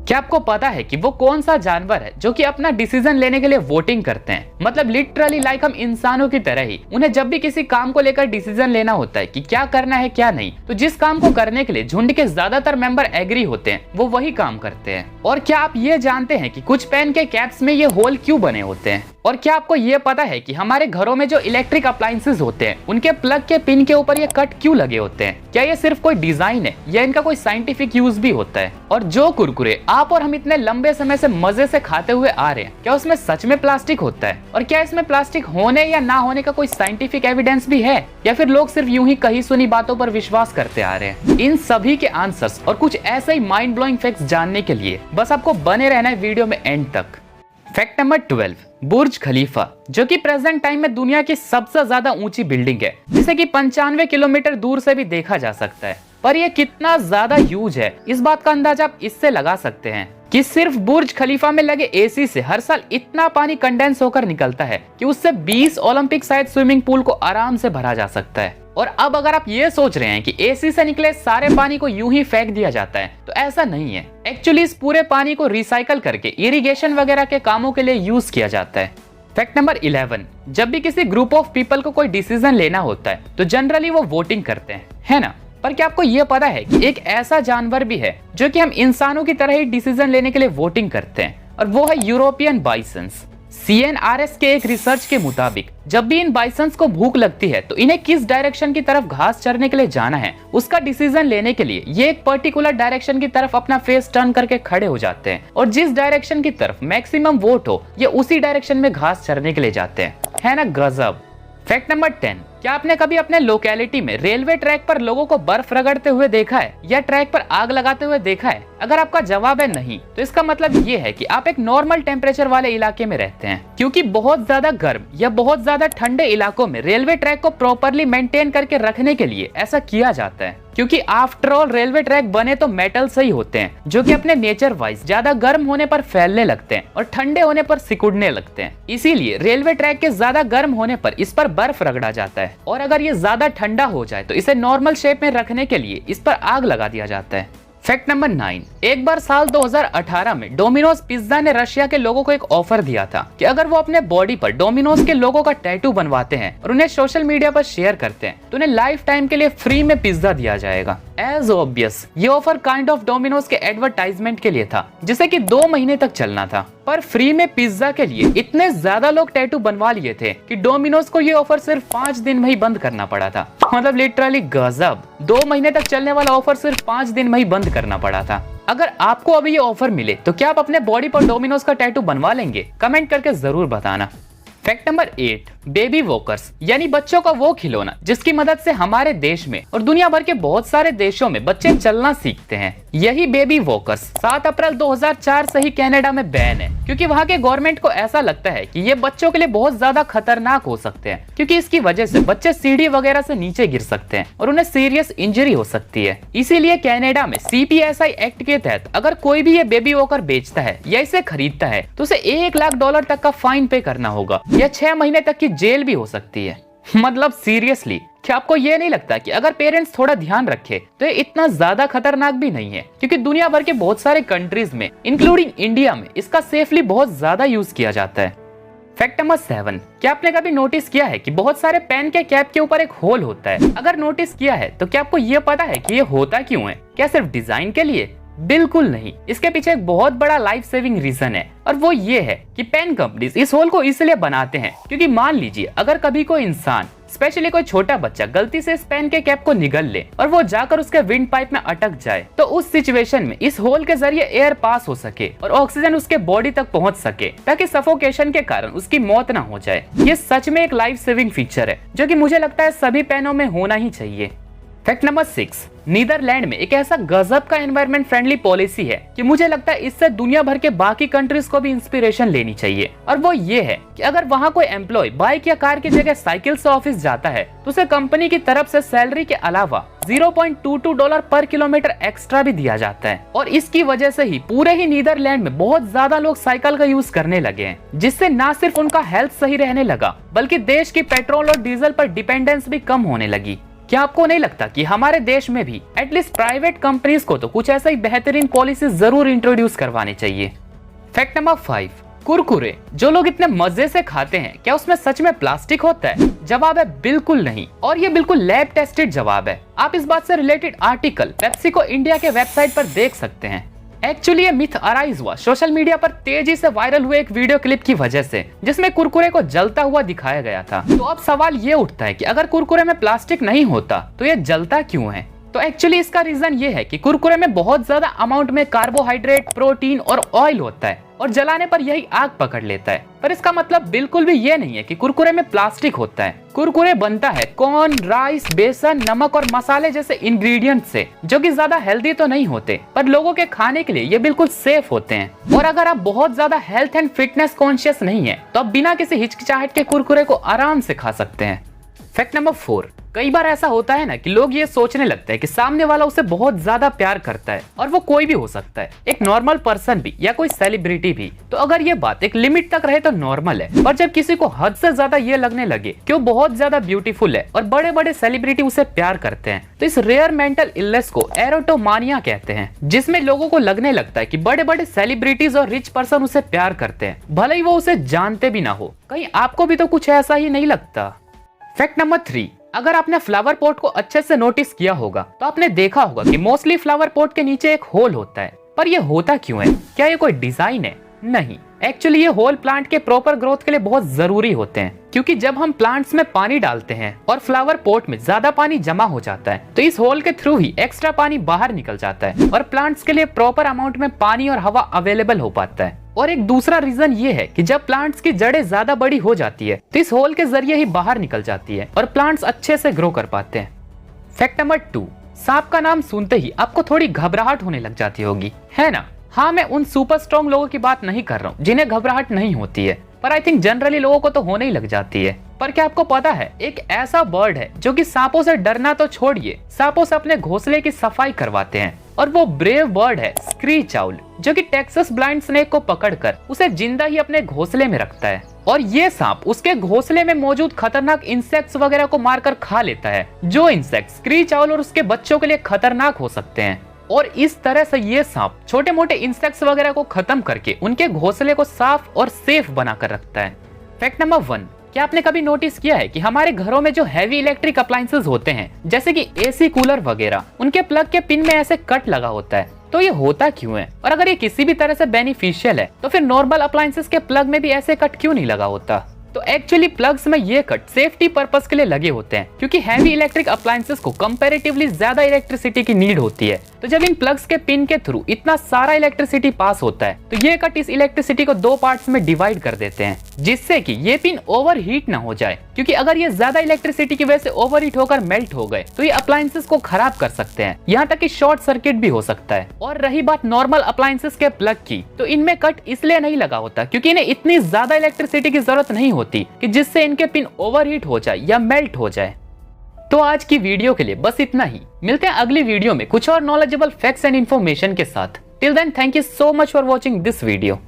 क्या आपको पता है कि वो कौन सा जानवर है जो कि अपना डिसीजन लेने के लिए वोटिंग करते हैं? मतलब लिटरली लाइक हम इंसानों की तरह ही उन्हें जब भी किसी काम को लेकर डिसीजन लेना होता है कि क्या करना है क्या नहीं, तो जिस काम को करने के लिए झुंड के ज्यादातर मेंबर एग्री होते हैं वो वही काम करते हैं। और क्या आप ये जानते हैं कि कुछ पेन के कैप्स में ये होल क्यों बने होते हैं? और क्या आपको ये पता है कि हमारे घरों में जो इलेक्ट्रिक अप्लायंसेस होते हैं उनके प्लग के पिन के ऊपर ये कट क्यों लगे होते हैं? क्या ये सिर्फ कोई डिजाइन है या इनका कोई साइंटिफिक यूज भी होता है? और जो कुरकुरे आप और हम इतने लंबे समय से मजे से खाते हुए आ रहे हैं, क्या उसमें सच में प्लास्टिक होता है? और क्या इसमें प्लास्टिक होने या ना होने का कोई साइंटिफिक एविडेंस भी है, या फिर लोग सिर्फ यूं ही कही सुनी बातों पर विश्वास करते आ रहे हैं? इन सभी के आंसर्स और कुछ ऐसे ही माइंड ब्लोइंग फैक्ट्स जानने के लिए बस आपको बने रहना है वीडियो में एंड तक। फैक्ट नंबर 12, बुर्ज खलीफा, जो कि प्रेजेंट टाइम में दुनिया की सबसे ज्यादा ऊंची बिल्डिंग है, जिसे कि 95 किलोमीटर दूर से भी देखा जा सकता है। पर यह कितना ज्यादा ह्यूज है, इस बात का अंदाजा आप इससे लगा सकते हैं कि सिर्फ बुर्ज खलीफा में लगे एसी से हर साल इतना पानी कंडेंस होकर निकलता है कि उससे 20 ओलंपिक साइज स्विमिंग पूल को आराम से भरा जा सकता है। और अब अगर आप ये सोच रहे हैं कि एसी से निकले सारे पानी को यूं ही फेंक दिया जाता है, तो ऐसा नहीं है। एक्चुअली इस पूरे पानी को रिसाइकल करके इरिगेशन वगैरह के कामों के लिए यूज किया जाता है। फैक्ट नंबर 11, जब भी किसी ग्रुप ऑफ पीपल को कोई डिसीजन लेना होता है तो जनरली वो वोटिंग करते हैं, है ना? पर क्या आपको ये पता है कि एक ऐसा जानवर भी है जो कि हम इंसानों की तरह ही डिसीजन लेने के लिए वोटिंग करते हैं, और वो है यूरोपियन बाइसन्स। CNRS के एक रिसर्च के मुताबिक जब भी इन बाइसन्स को भूख लगती है तो इन्हें किस डायरेक्शन की तरफ घास चरने के लिए जाना है उसका डिसीजन लेने के लिए ये एक पर्टिकुलर डायरेक्शन की तरफ अपना फेस टर्न करके खड़े हो जाते हैं, और जिस डायरेक्शन की तरफ मैक्सिमम वोट हो ये उसी डायरेक्शन में घास चरने के लिए जाते हैं। है ना गजब। फैक्ट नंबर 10, क्या आपने कभी अपने लोकेलिटी में रेलवे ट्रैक पर लोगों को बर्फ रगड़ते हुए देखा है या ट्रैक पर आग लगाते हुए देखा है? अगर आपका जवाब है नहीं, तो इसका मतलब ये है कि आप एक नॉर्मल टेम्परेचर वाले इलाके में रहते हैं, क्योंकि बहुत ज्यादा गर्म या बहुत ज्यादा ठंडे इलाकों में रेलवे ट्रैक को प्रॉपरली मेंटेन करके रखने के लिए ऐसा किया जाता है, क्योंकि आफ्टर ऑल रेलवे ट्रैक बने तो मेटल से ही होते हैं, जो कि अपने नेचर वाइज ज्यादा गर्म होने पर फैलने लगते हैं और ठंडे होने पर सिकुड़ने लगते हैं। इसीलिए रेलवे ट्रैक के ज्यादा गर्म होने पर इस पर बर्फ रगड़ा जाता है, और अगर ये ज्यादा ठंडा हो जाए तो इसे नॉर्मल शेप में रखने के लिए इस पर आग लगा दिया जाता है। फैक्ट नंबर 9, एक बार साल 2018 में डोमिनोज पिज्जा ने रशिया के लोगों को एक ऑफर दिया था कि अगर वो अपने बॉडी पर डोमिनोज के लोगों का टैटू बनवाते हैं और उन्हें सोशल मीडिया पर शेयर करते हैं तो उन्हें लाइफ टाइम के लिए फ्री में पिज्जा दिया जाएगा। एज ऑब्वियस ये ऑफर काइंड ऑफ डोमिनोज के एडवर्टाइजमेंट के लिए था, जिसे कि 2 महीने तक चलना था। पर फ्री में पिज्जा के लिए इतने ज्यादा लोग टैटू बनवा लिए थे कि डोमिनोज को ये ऑफर सिर्फ 5 दिन में ही बंद करना पड़ा था। मतलब लिटरली गजब, 2 महीने तक चलने वाला ऑफर सिर्फ 5 दिन में ही बंद करना पड़ा था। अगर आपको अभी ये ऑफर मिले तो क्या आप अपने बॉडी पर डोमिनोज का टैटू बनवा लेंगे? कमेंट करके जरूर बताना। फैक्ट नंबर 8, बेबी वॉकर्स, यानी बच्चों का वो खिलौना जिसकी मदद से हमारे देश में और दुनिया भर के बहुत सारे देशों में बच्चे चलना सीखते हैं। यही बेबी वॉकर्स 7 अप्रैल 2004 से ही कनाडा में बैन है, क्योंकि वहाँ के गवर्नमेंट को ऐसा लगता है कि ये बच्चों के लिए बहुत ज्यादा खतरनाक हो सकते हैं, क्योंकि इसकी वजह से बच्चे सीढ़ी वगैरह से नीचे गिर सकते हैं और उन्हें सीरियस इंजरी हो सकती है। इसीलिए कनाडा में CPSI एक्ट के तहत अगर कोई भी ये बेबी वॉकर बेचता है या इसे खरीदता है तो उसे $1 लाख तक का फाइन पे करना होगा या 6 महीने तक की जेल भी हो सकती है। मतलब सीरियसली, क्या आपको ये नहीं लगता कि अगर पेरेंट्स थोड़ा ध्यान रखे तो ये इतना ज्यादा खतरनाक भी नहीं है? क्योंकि दुनिया भर के बहुत सारे कंट्रीज में इंक्लूडिंग इंडिया में इसका सेफली बहुत ज्यादा यूज किया जाता है। फैक्ट नंबर 7, क्या आपने कभी नोटिस किया है कि बहुत सारे पेन के कैप के ऊपर एक होल होता है? अगर नोटिस किया है तो क्या आपको ये पता है कि ये होता क्यों है? क्या सिर्फ डिजाइन के लिए? बिल्कुल नहीं, इसके पीछे एक बहुत बड़ा लाइफ सेविंग रीजन है, और वो ये है कि पेन कंपनीज इस होल को इसलिए बनाते हैं क्योंकि मान लीजिए अगर कभी कोई इंसान, स्पेशली कोई छोटा बच्चा, गलती से इस पेन के कैप को निगल ले और वो जाकर उसके विंड पाइप में अटक जाए, तो उस सिचुएशन में इस होल के जरिए एयर पास हो सके और ऑक्सीजन उसके बॉडी तक पहुंच सके, ताकि सफोकेशन के कारण उसकी मौत ना हो जाए। ये सच में एक लाइफ सेविंग फीचर है जो कि मुझे लगता है सभी पेनों में होना ही चाहिए। फैक्ट नंबर 6, नीदरलैंड में एक ऐसा गजब का एनवायरमेंट फ्रेंडली पॉलिसी है कि मुझे लगता है इससे दुनिया भर के बाकी कंट्रीज को भी इंस्पिरेशन लेनी चाहिए, और वो ये है कि अगर वहाँ कोई एम्प्लॉय बाइक या कार की जगह साइकिल से ऑफिस जाता है तो उसे कंपनी की तरफ से सैलरी के अलावा $0.22 पर किलोमीटर एक्स्ट्रा भी दिया जाता है। और इसकी वजह से ही पूरे ही नीदरलैंड में बहुत ज्यादा लोग साइकिल का यूज करने लगे हैं, जिससे न सिर्फ उनका हेल्थ सही रहने लगा बल्कि देश की पेट्रोल और डीजल पर डिपेंडेंस भी कम होने लगी। क्या आपको नहीं लगता कि हमारे देश में भी एटलीस्ट प्राइवेट कंपनीज को तो कुछ ऐसा ही बेहतरीन पॉलिसी जरूर इंट्रोड्यूस करवानी चाहिए। फैक्ट नंबर 5, कुरकुरे जो लोग इतने मजे से खाते हैं, क्या उसमें सच में प्लास्टिक होता है? जवाब है बिल्कुल नहीं, और ये बिल्कुल लैब टेस्टेड जवाब है। आप इस बात से रिलेटेड आर्टिकल पेप्सिको इंडिया के वेबसाइट पर देख सकते हैं। एक्चुअली ये मिथ अराइज हुआ सोशल मीडिया पर तेजी से वायरल हुए एक वीडियो क्लिप की वजह से, जिसमें कुरकुरे को जलता हुआ दिखाया गया था। तो अब सवाल ये उठता है कि अगर कुरकुरे में प्लास्टिक नहीं होता तो ये जलता क्यों है? तो एक्चुअली इसका रीजन ये है कि कुरकुरे में बहुत ज्यादा अमाउंट में कार्बोहाइड्रेट, प्रोटीन और ऑयल होता है, और जलाने पर यही आग पकड़ लेता है। पर इसका मतलब बिल्कुल भी ये नहीं है कि कुरकुरे में प्लास्टिक होता है। कुरकुरे बनता है कॉर्न, राइस, बेसन, नमक और मसाले जैसे इंग्रेडिएंट से, जो कि ज्यादा हेल्दी तो नहीं होते, पर लोगों के खाने के लिए ये बिल्कुल सेफ होते हैं। और अगर आप बहुत ज्यादा हेल्थ एंड फिटनेस कॉन्शियस नहीं है तो आप बिना किसी हिचकिचाहट के कुरकुरे को आराम से खा सकते हैं। फैक्ट नंबर 4, कई बार ऐसा होता है ना कि लोग ये सोचने लगते हैं कि सामने वाला उसे बहुत ज्यादा प्यार करता है, और वो कोई भी हो सकता है, एक नॉर्मल पर्सन भी या कोई सेलिब्रिटी भी। तो अगर ये बात एक लिमिट तक रहे तो नॉर्मल है, पर जब किसी को हद से ज्यादा ये लगने लगे कि वो बहुत ज्यादा ब्यूटीफुल है और बड़े बड़े सेलिब्रिटी उसे प्यार करते हैं, तो इस रेयर मेंटल इलनेस को एरोटोमानिया कहते हैं, जिसमें लोगों को लगने लगता है कि बड़े बड़े सेलिब्रिटीज और रिच पर्सन उसे प्यार करते हैं, भले ही वो उसे जानते भी ना हो। कहीं आपको भी तो कुछ ऐसा ही नहीं लगता? फैक्ट नंबर 3, अगर आपने फ्लावर पॉट को अच्छे से नोटिस किया होगा तो आपने देखा होगा कि मोस्टली फ्लावर पॉट के नीचे एक होल होता है। पर यह होता क्यों है? क्या ये कोई डिजाइन है? नहीं, एक्चुअली ये होल प्लांट के प्रॉपर ग्रोथ के लिए बहुत जरूरी होते हैं, क्योंकि जब हम प्लांट्स में पानी डालते हैं और फ्लावर पॉट में ज्यादा पानी जमा हो जाता है, तो इस होल के थ्रू ही एक्स्ट्रा पानी बाहर निकल जाता है और प्लांट्स के लिए प्रॉपर अमाउंट में पानी और हवा अवेलेबल हो पाता है। और एक दूसरा रीजन ये है कि जब प्लांट्स की जड़ें ज्यादा बड़ी हो जाती है तो इस होल के जरिए ही बाहर निकल जाती है और प्लांट्स अच्छे से ग्रो कर पाते हैं। फैक्ट नंबर 2, सांप का नाम सुनते ही आपको थोड़ी घबराहट होने लग जाती होगी, है ना? हाँ, मैं उन सुपर स्ट्रॉन्ग लोगों की बात नहीं कर रहा हूँ जिन्हें घबराहट नहीं होती है, पर आई थिंक जनरली लोगों को तो होने ही लग जाती है। पर क्या आपको पता है, एक ऐसा बर्ड है जो कि सांपों से डरना तो छोड़िए, सांपों से अपने घोंसले की सफाई करवाते हैं, और वो ब्रेव बर्ड है स्क्रीच आउल, जो कि टेक्सास ब्लाइंड स्नेक को पकड़कर उसे जिंदा ही अपने घोंसले में रखता है। और ये सांप उसके घोंसले में मौजूद खतरनाक इंसेक्ट्स वगैरह को मारकर खा लेता है, जो इंसेक्ट स्क्रीच आउल और उसके बच्चों के लिए खतरनाक हो सकते हैं। और इस तरह से ये सांप छोटे मोटे इंसेक्ट्स वगैरह को खत्म करके उनके घोंसले को साफ और सेफ बनाकर रखता है। फैक्ट नंबर 1, क्या आपने कभी नोटिस किया है कि हमारे घरों में जो हैवी इलेक्ट्रिक अप्लायंसेस होते हैं, जैसे कि एसी, कूलर वगैरह, उनके प्लग के पिन में ऐसे कट लगा होता है? तो ये होता क्यों है? और अगर ये किसी भी तरह से बेनिफिशियल है तो फिर नॉर्मल अप्लायंसेस के प्लग में भी ऐसे कट क्यों नहीं लगा होता? तो एक्चुअली प्लग्स में ये कट सेफ्टी पर्पस के लिए लगे होते हैं, क्योंकि हैवी इलेक्ट्रिक अप्लायंसेस को कंपैरेटिवली ज्यादा इलेक्ट्रिसिटी की नीड होती है। तो जब इन प्लग्स के पिन के थ्रू इतना सारा इलेक्ट्रिसिटी पास होता है तो ये कट इस इलेक्ट्रिसिटी को 2 पार्ट्स में डिवाइड कर देते हैं, जिससे कि ये पिन ओवर हीट ना हो जाए, क्योंकि अगर ये ज्यादा इलेक्ट्रिसिटी की वजह से ओवर हीट होकर मेल्ट हो गए तो ये अप्लायंसेस को खराब कर सकते हैं, यहाँ तक कि शॉर्ट सर्किट भी हो सकता है। और रही बात नॉर्मल अप्लायंसेस के प्लग की, तो इनमें कट इसलिए नहीं लगा होता क्योंकि इन्हें इतनी ज्यादा इलेक्ट्रिसिटी की जरूरत नहीं होती कि जिससे इनके पिन ओवरहीट हो जाए या मेल्ट हो जाए। तो आज की वीडियो के लिए बस इतना ही। मिलते हैं अगली वीडियो में कुछ और नॉलेजेबल फैक्ट्स एंड इन्फॉर्मेशन के साथ। Till then, thank you so much for watching this video.